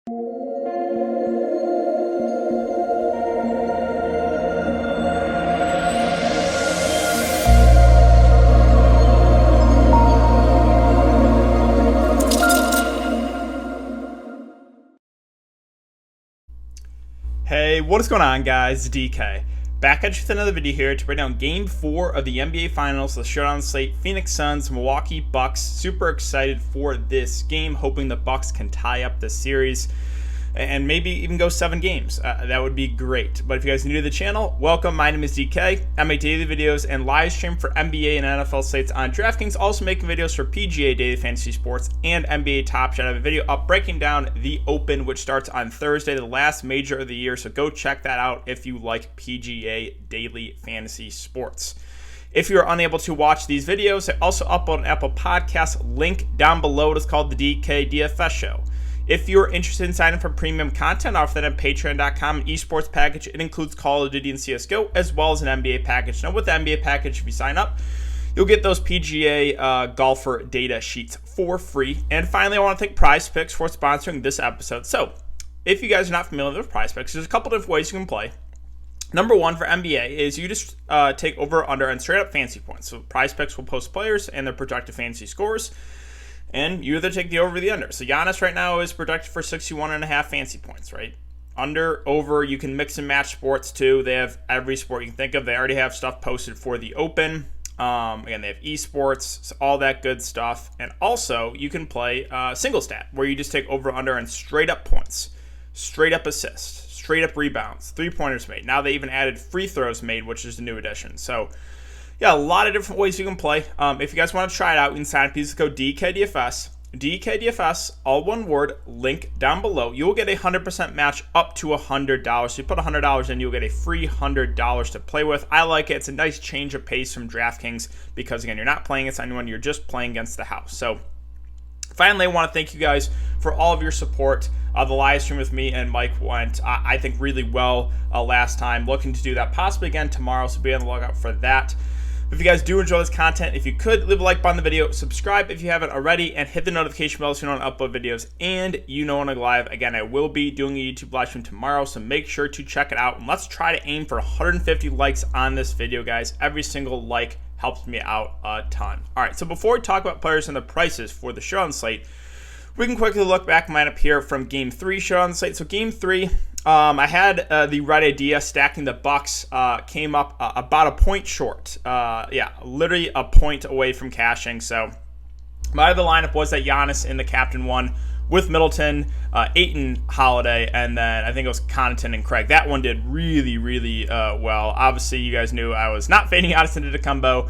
Hey, what is going on, guys? It's DK. Back at you with another video here to break down Game 4 of the NBA Finals, the showdown slate, Phoenix Suns, Milwaukee Bucks. Super excited for this game, hoping the Bucks can tie up the series and maybe even go 7 games. That would be great. But if you guys are new to the channel, welcome. My name is DK. I make daily videos and live stream for NBA and NFL slates on Draftkings. Also making videos for PGA Daily Fantasy Sports and NBA Top Shot. I have a video up breaking down the Open, which starts on Thursday, the last major of the year. So go check that out if you like PGA Daily Fantasy Sports. If you're unable to watch these videos, I also upload an Apple Podcast link down below. It is called the DKDFS Show. If you're interested in signing for premium content, I offer that on patreon.com, an esports package. It includes Call of Duty and CSGO, as well as an NBA package. Now, with the NBA package, if you sign up, you'll get those PGA golfer data sheets for free. And finally, I want to thank PrizePicks for sponsoring this episode. So, if you guys are not familiar with PrizePicks, there's a couple different ways you can play. Number one for NBA is you just take over or under and straight up fantasy points. So, PrizePicks will post players and their projected fantasy scores. And you either take the over or the under. So Giannis right now is projected for 61.5 fantasy points, right? Under, over, you can mix and match sports too. They have every sport you can think of. They already have stuff posted for the Open. Again, they have esports, so all that good stuff. And also, you can play single stat, where you just take over, under, and straight up points, straight up assists, straight up rebounds, 3-pointers made. Now they even added free throws made, which is the new addition. So yeah, a lot of different ways you can play. If you guys want to try it out, you can sign up. Use the code DKDFS. DKDFS, all one word, link down below. You will get a 100% match up to $100. So you put $100 in, you'll get a free $100 to play with. I like it. It's a nice change of pace from Draftkings because, again, you're not playing against anyone. You're just playing against the house. So finally, I want to thank you guys for all of your support. The live stream with me and Mike went, I think, really well last time. Looking to do that possibly again tomorrow, so be on the lookout for that. If you guys do enjoy this content, if you could, leave a like button on the video, subscribe if you haven't already, and hit the notification bell so you know when I upload videos and you know when I go live. Again, I will be doing a YouTube live stream tomorrow, so make sure to check it out. And let's try to aim for 150 likes on this video, guys. Every single like helps me out a ton. All right, so before we talk about players and the prices for the showdown slate, we can quickly look back mine up here from Game 3 showdown slate. So Game 3, I had the right idea. Stacking the Bucks came up about a point short. Literally a point away from cashing. So my other lineup was that Giannis in the captain one with Middleton, Ayton, Holiday, and then I think it was Connaughton and Craig. That one did really, really well. Obviously, you guys knew I was not fading Giannis into the combo.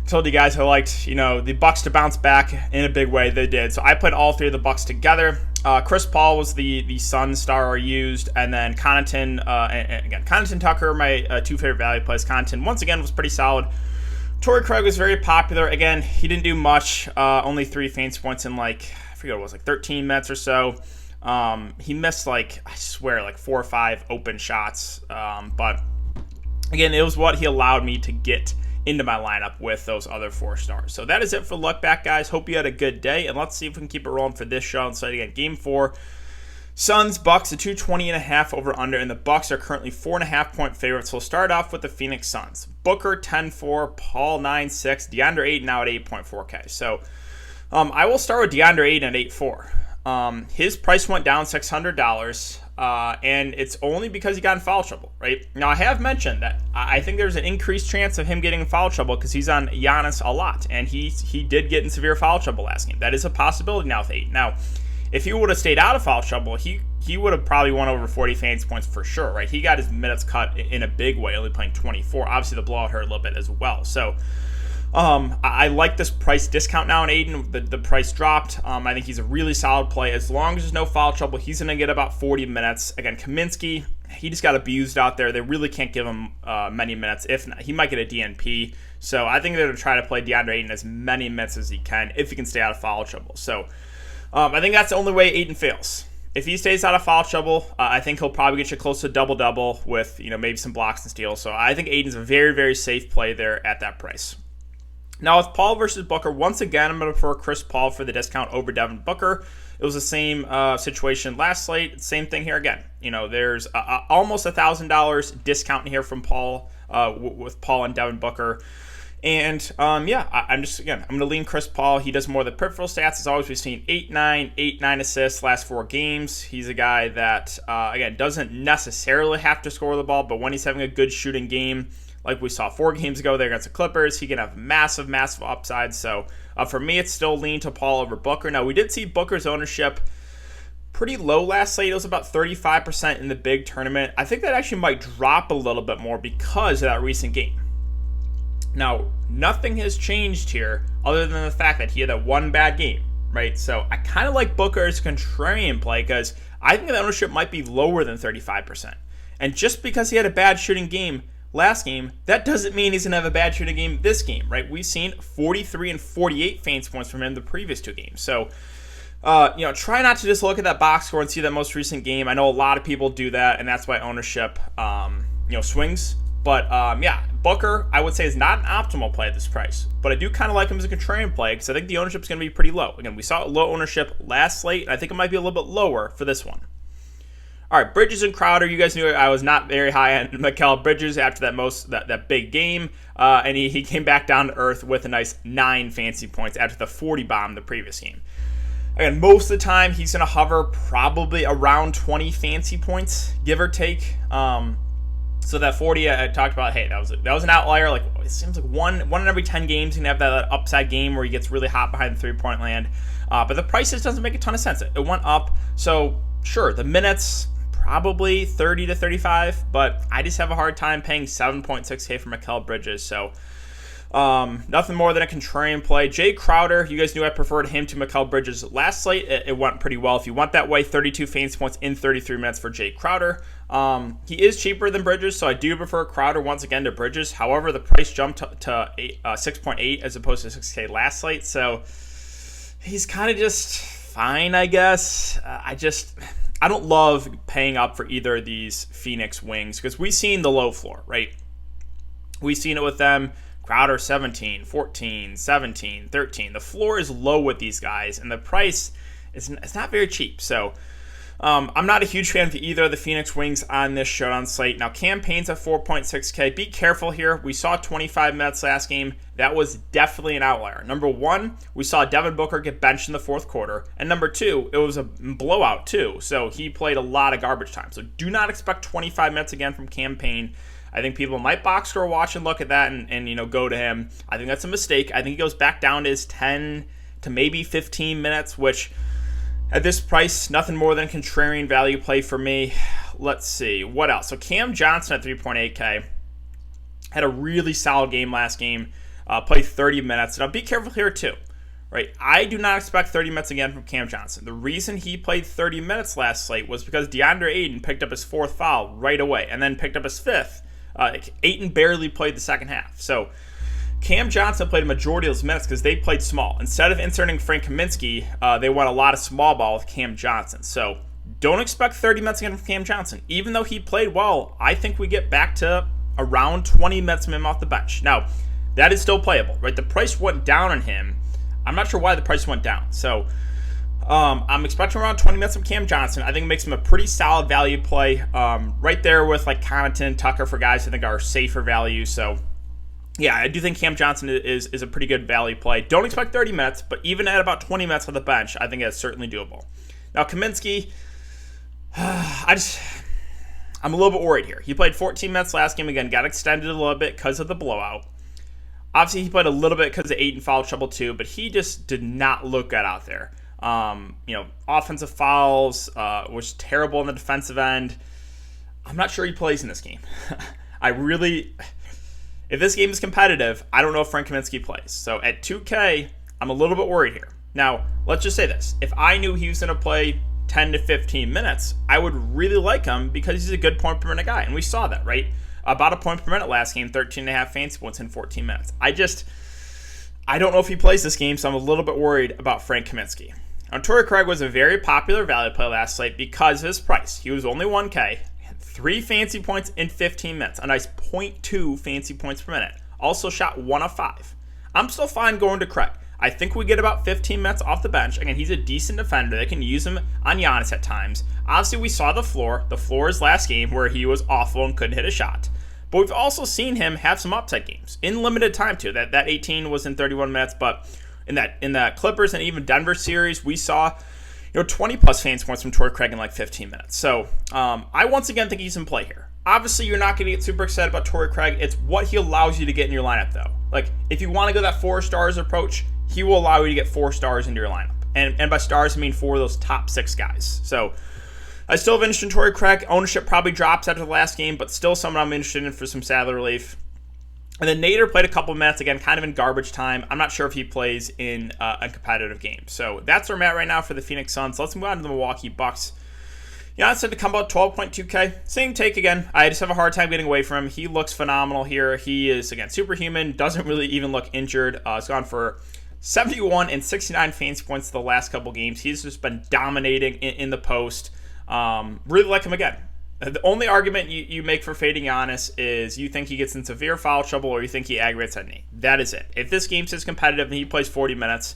Told you guys I liked, the Bucks to bounce back in a big way. They did. So I played all three of the Bucks together. Chris Paul was the Sun star I used, and then Connaughton, and again, Connaughton Tucker, my two favorite value plays. Connaughton, once again, was pretty solid. Torrey Craig was very popular. Again, he didn't do much, only 3 fantasy points in I forget what it was, 13 minutes or so. He missed, I swear, 4 or 5 open shots. But again, it was what he allowed me to get into my lineup with those other 4 stars. So that is it for Look Back, guys. Hope you had a good day, and let's see if we can keep it rolling for this show. So again, Game 4, Suns, Bucks, a 220.5 over under, and the Bucks are currently 4.5-point favorites. So we'll start off with the Phoenix Suns. Booker 10-4, Paul 9-6, DeAndre Ayton now at 8.4K. So I will start with DeAndre Ayton at 8.4. His price went down $600. And it's only because he got in foul trouble, right? Now, I have mentioned that I think there's an increased chance of him getting in foul trouble because he's on Giannis a lot, and he did get in severe foul trouble last game. That is a possibility now with 8. Now, if he would have stayed out of foul trouble, he would have probably won over 40 fantasy points for sure, right? He got his minutes cut in a big way, only playing 24. Obviously, the blowout hurt a little bit as well. So I like this price discount now in Ayton. The price dropped. I think he's a really solid play. As long as there's no foul trouble, he's going to get about 40 minutes. Again, Kaminsky, he just got abused out there. They really can't give him many minutes. If not, he might get a DNP. So I think they're going to try to play DeAndre Ayton as many minutes as he can if he can stay out of foul trouble. So I think that's the only way Ayton fails. If he stays out of foul trouble, I think he'll probably get you close to double-double with maybe some blocks and steals. So I think Ayton's a very, very safe play there at that price. Now with Paul versus Booker, once again, I'm going to prefer Chris Paul for the discount over Devin Booker. It was the same situation last slate. Same thing here again. There's almost $1,000 discount here from Paul with Paul and Devin Booker. And I'm going to lean Chris Paul. He does more of the peripheral stats. As always, we've seen 8-9 assists last 4 games. He's a guy that, doesn't necessarily have to score the ball, but when he's having a good shooting game, like we saw 4 games ago there against the Clippers, he can have massive upside. So for me, it's still lean to Paul over Booker. Now, we did see Booker's ownership pretty low last slate. It was about 35% in the big tournament. I think that actually might drop a little bit more because of that recent game. Now, nothing has changed here other than the fact that he had that one bad game, right? So I kind of like Booker as a contrarian play because I think the ownership might be lower than 35%. And just because he had a bad shooting game last game, that doesn't mean he's going to have a bad shooting game this game, right? We've seen 43 and 48 fantasy points from him the previous 2 games. So, try not to just look at that box score and see that most recent game. I know a lot of people do that, and that's why ownership, swings. But, Booker, I would say, is not an optimal play at this price. But I do kind of like him as a contrarian play because I think the ownership is going to be pretty low. Again, we saw low ownership last slate, and I think it might be a little bit lower for this one. All right, Bridges and Crowder. You guys knew I was not very high on Mikal Bridges after that big game. And he came back down to earth with a nice 9 fantasy points after the 40 bomb the previous game. Again, most of the time, he's going to hover probably around 20 fantasy points, give or take. So that 40 I talked about, hey, that was an outlier. Like, it seems like one in every 10 games, you can have that upside game where he gets really hot behind the 3-point land. But the price just doesn't make a ton of sense. It went up. So, sure, the minutes, probably 30 to 35. But I just have a hard time paying $7.6K for Mikal Bridges. So, nothing more than a contrarian play. Jay Crowder, you guys knew I preferred him to Mikal Bridges last slate. It went pretty well. If you want that way, 32 fantasy points in 33 minutes for Jay Crowder. He is cheaper than Bridges, so I do prefer Crowder once again to Bridges. However, the price jumped to 6.8 as opposed to 6K last slate, so he's kind of just fine, I guess. I don't love paying up for either of these Phoenix wings because we've seen the low floor, right? We've seen it with them. Crowder 17, 14, 17, 13. The floor is low with these guys, and the price is not very cheap. So I'm not a huge fan of either of the Phoenix wings on this showdown slate. Now, Cam Payne's at 4.6K. Be careful here. We saw 25 minutes last game. That was definitely an outlier. Number 1, we saw Devin Booker get benched in the 4th quarter. And number 2, it was a blowout too. So he played a lot of garbage time. So do not expect 25 minutes again from Cam Payne. I think people might box score watch and look at that and go to him. I think that's a mistake. I think he goes back down to his 10 to maybe 15 minutes, which at this price, nothing more than a contrarian value play for me. Let's see. What else? So Cam Johnson at 3.8K had a really solid game last game. Played 30 minutes. Now be careful here too. Right? I do not expect 30 minutes again from Cam Johnson. The reason he played 30 minutes last slate was because DeAndre Ayton picked up his 4th foul right away and then picked up his 5th. Ayton barely played the second half. So Cam Johnson played a majority of those minutes because they played small. Instead of inserting Frank Kaminsky, they went a lot of small ball with Cam Johnson. So don't expect 30 minutes again from Cam Johnson. Even though he played well, I think we get back to around 20 minutes from him off the bench. Now, that is still playable, right? The price went down on him. I'm not sure why the price went down. So I'm expecting around 20 minutes from Cam Johnson. I think it makes him a pretty solid value play. Right there with like Connaughton, Tucker for guys I think are safer value. So yeah, I do think Cam Johnson is a pretty good value play. Don't expect 30 minutes, but even at about 20 minutes on the bench, I think that's certainly doable. Now Kaminsky, I'm a little bit worried here. He played 14 minutes last game. Again, got extended a little bit because of the blowout. Obviously, he played a little bit because of Ayton foul trouble too, but he just did not look good out there. Offensive fouls was terrible on the defensive end. I'm not sure he plays in this game. If this game is competitive, I don't know if Frank Kaminsky plays. So at 2K, I'm a little bit worried here. Now, let's just say this. If I knew he was going to play 10 to 15 minutes, I would really like him because he's a good point per minute guy. And we saw that, right? About a point per minute last game, 13.5 fantasy points in 14 minutes. I don't know if he plays this game, so I'm a little bit worried about Frank Kaminsky. Now, Torrey Craig was a very popular value play last slate because of his price. He was only 1K, had 3 fantasy points in 15 minutes, a nice 0.2 fantasy points per minute. Also shot 1 of 5. I'm still fine going to Craig. I think we get about 15 minutes off the bench. Again, he's a decent defender. They can use him on Giannis at times. Obviously, we saw the floor. The floor is last game where he was awful and couldn't hit a shot. But we've also seen him have some upside games in limited time too. That 18 was in 31 minutes, but in that Clippers and even Denver series, we saw 20 plus fantasy points from Torrey Craig in like 15 minutes. So I once again think he's in play here. Obviously, you're not going to get super excited about Torrey Craig. It's what he allows you to get in your lineup, though. Like, if you want to go that 4 stars approach, he will allow you to get 4 stars into your lineup. And by stars, I mean 4 of those top 6 guys. So I still have interest in Torrey Craig. Ownership probably drops after the last game, but still someone I'm interested in for some salary relief. And then Nader played a couple minutes, again, kind of in garbage time. I'm not sure if he plays in a competitive game. So that's where I'm at right now for the Phoenix Suns. Let's move on to the Milwaukee Bucks. Giannis said to come about 12.2K. Same take again. I just have a hard time getting away from him. He looks phenomenal here. He is, again, superhuman. Doesn't really even look injured. He's gone for 71 and 69 fantasy points the last couple games. He's just been dominating in the post. Really like him again. The only argument you make for fading Giannis is you think he gets in severe foul trouble or you think he aggravates that knee. That is it. If this game stays competitive and he plays 40 minutes,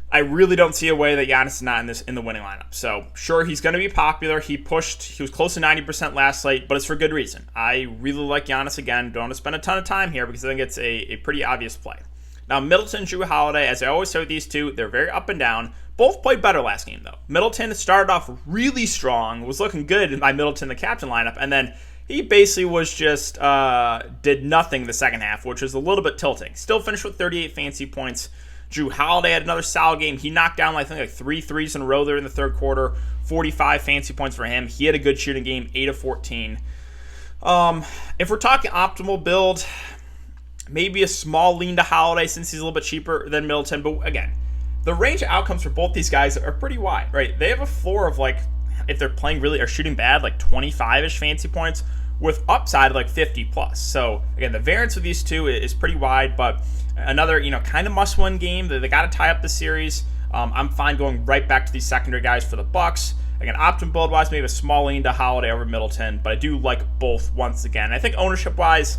I really don't see a way that Giannis is not in the winning lineup. So, sure, he's going to be popular. He was close to 90% last slate, but it's for good reason. I really like Giannis again. Don't want to spend a ton of time here because I think it's a pretty obvious play. Now, Middleton, Jrue Holiday, as I always say with these two, they're very up and down. Both played better last game, though. Middleton started off really strong, was looking good in my Middleton, the captain lineup, and then he basically was just did nothing the second half, which was a little bit tilting. Still finished with 38 fantasy points. Jrue Holiday had another solid game. He knocked down, I think, like 3 threes in a row there in the third quarter. 45 fantasy points for him. He had a good shooting game, 8 of 14. If we're talking optimal build, maybe a small lean to Holiday since he's a little bit cheaper than Middleton. But again, the range of outcomes for both these guys are pretty wide, right? They have a floor of like, if they're playing really or shooting bad, like 25-ish fantasy points with upside of like 50 plus. So again, the variance of these two is pretty wide, but another, kind of must-win game. They got to tie up the series. I'm fine going right back to these secondary guys for the Bucks. Again, option build-wise, maybe a small lean to Holiday over Middleton, but I do like both once again. I think ownership-wise,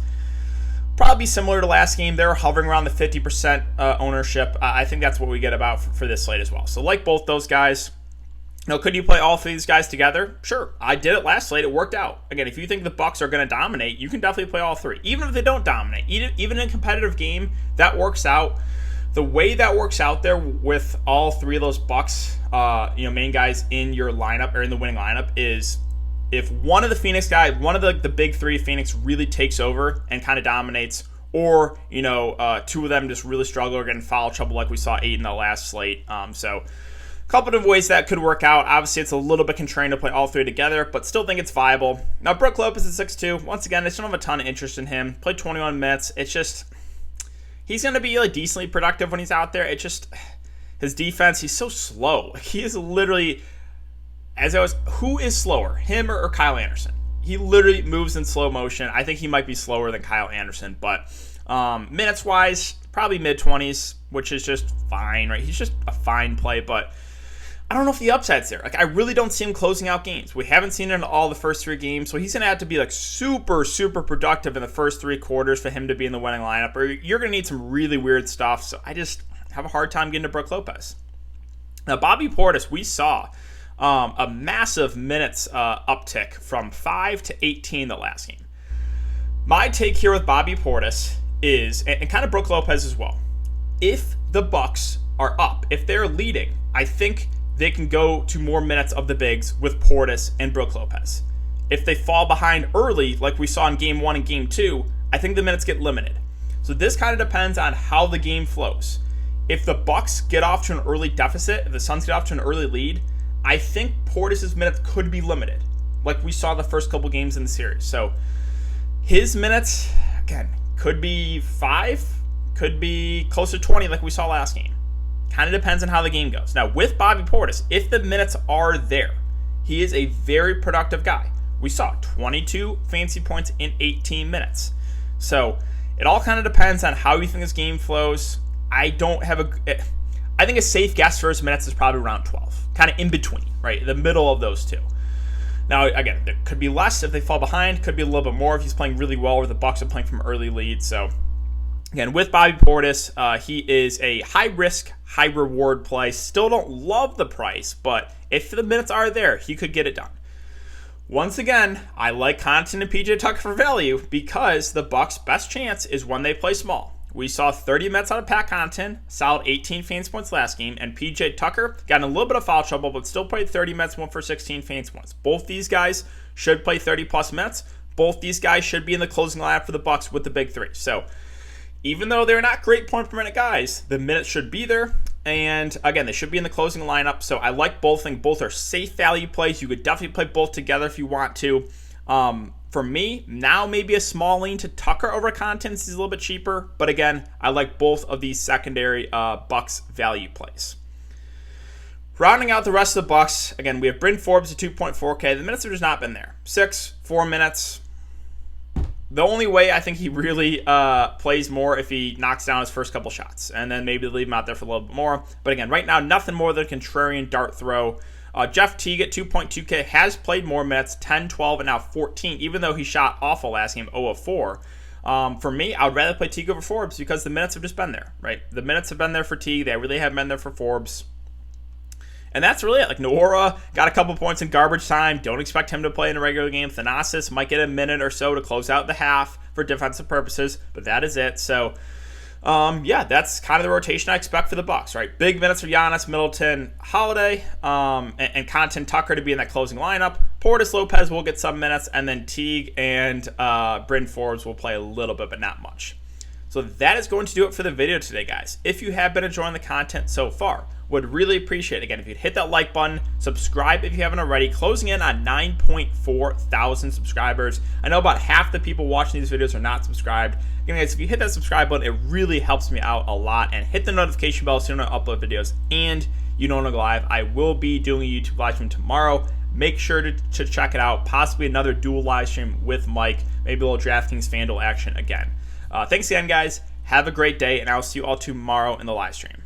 probably similar to last game. They're hovering around the 50% ownership. I think that's what we get about for this slate as well. So like both those guys. Now, could you play all 3 of these guys together? Sure. I did it last slate. It worked out. Again, if you think the Bucks are going to dominate, you can definitely play all 3. Even if they don't dominate, even in a competitive game, that works out. The way that works out there with all 3 of those Bucks, main guys in your lineup or in the winning lineup is if one of the Phoenix guys, one of the big 3 Phoenix really takes over and kind of dominates, or 2 of them just really struggle or get in foul trouble like we saw 8 in the last slate. So a couple of ways that could work out. Obviously, it's a little bit constrained to play all 3 together, but still think it's viable. Now, Brook Lopez is 6'2". Once again, I just don't have a ton of interest in him. Played 21 minutes. It's just, he's going to be like decently productive when he's out there. It's just, his defense, he's so slow. He is literally, who is slower, him or Kyle Anderson? He literally moves in slow motion. I think he might be slower than Kyle Anderson, but minutes-wise, probably mid-20s, which is just fine, right? He's just a fine play, but I don't know if the upside's there. Like, I really don't see him closing out games. We haven't seen it in all the first 3 games, so he's going to have to be like super, super productive in the first 3 quarters for him to be in the winning lineup, or you're going to need some really weird stuff. So I just have a hard time getting to Brook Lopez. Now, Bobby Portis, we saw a massive minutes uptick from 5 to 18 the last game. My take here with Bobby Portis is, and kind of Brook Lopez as well, if the Bucks are up, if they're leading, I think they can go to more minutes of the bigs with Portis and Brook Lopez. If they fall behind early, like we saw in Game 1 and Game 2, I think the minutes get limited. So this kind of depends on how the game flows. If the Bucks get off to an early deficit, if the Suns get off to an early lead, I think Portis' minutes could be limited, like we saw the first couple games in the series. So his minutes, again, could be 5, could be close to 20 like we saw last game. Kind of depends on how the game goes. Now, with Bobby Portis, if the minutes are there, he is a very productive guy. We saw 22 fantasy points in 18 minutes. So it all kind of depends on how you think this game flows. I think a safe guess for his minutes is probably around 12. Kind of in between, right? The middle of those 2. Now, again, there could be less if they fall behind. Could be a little bit more if he's playing really well or the Bucks are playing from early lead. So Again, with Bobby Portis, he is a high-risk, high-reward play. Still don't love the price, but if the minutes are there, he could get it done. Once again, I like Connaughton and PJ Tucker for value because the Bucks' best chance is when they play small. We saw 30 minutes out of Pat Connaughton, solid 18 fantasy points last game, and PJ Tucker got in a little bit of foul trouble, but still played 30 minutes, went for 16 fantasy points. Both these guys should play 30-plus minutes. Both these guys should be in the closing lineup for the Bucks with the big three. So even though they're not great point per minute guys, the minutes should be there. And again, they should be in the closing lineup. So I like both. I think both are safe value plays. You could definitely play both together if you want to. For me, now maybe a small lean to Tucker over Connaughton. He's a little bit cheaper. But again, I like both of these secondary Bucks value plays. Rounding out the rest of the Bucks, again, we have Bryn Forbes at 2.4K. The minutes have just not been there. 4 minutes. The only way I think he really plays more if he knocks down his first couple shots, and then maybe leave him out there for a little bit more. But again, right now, nothing more than a contrarian dart throw. Jeff Teague at 2.2K has played more minutes, 10, 12, and now 14, even though he shot awful last game, 0 of 4. For me, I would rather play Teague over Forbes because the minutes have just been there, right? The minutes have been there for Teague. They really haven't been there for Forbes. And that's really it. Like, Noora got a couple points in garbage time. Don't expect him to play in a regular game. Thanasis might get a minute or so to close out the half for defensive purposes, but that is it. So, yeah, that's kind of the rotation I expect for the Bucks, right? Big minutes for Giannis, Middleton, Holiday, and Connaughton, Tucker to be in that closing lineup. Portis, Lopez will get some minutes, and then Teague and Bryn Forbes will play a little bit, but not much. So that is going to do it for the video today, guys. If you have been enjoying the content so far, would really appreciate it. Again, if you'd hit that like button, subscribe if you haven't already. Closing in on 9.4 thousand subscribers. I know about half the people watching these videos are not subscribed. Again, guys, if you hit that subscribe button, it really helps me out a lot. And hit the notification bell so you don't upload videos and you don't go live. I will be doing a YouTube live stream tomorrow. Make sure to check it out. Possibly another dual live stream with Mike. Maybe a little DraftKings FanDuel action again. Thanks again, guys. Have a great day, and I'll see you all tomorrow in the live stream.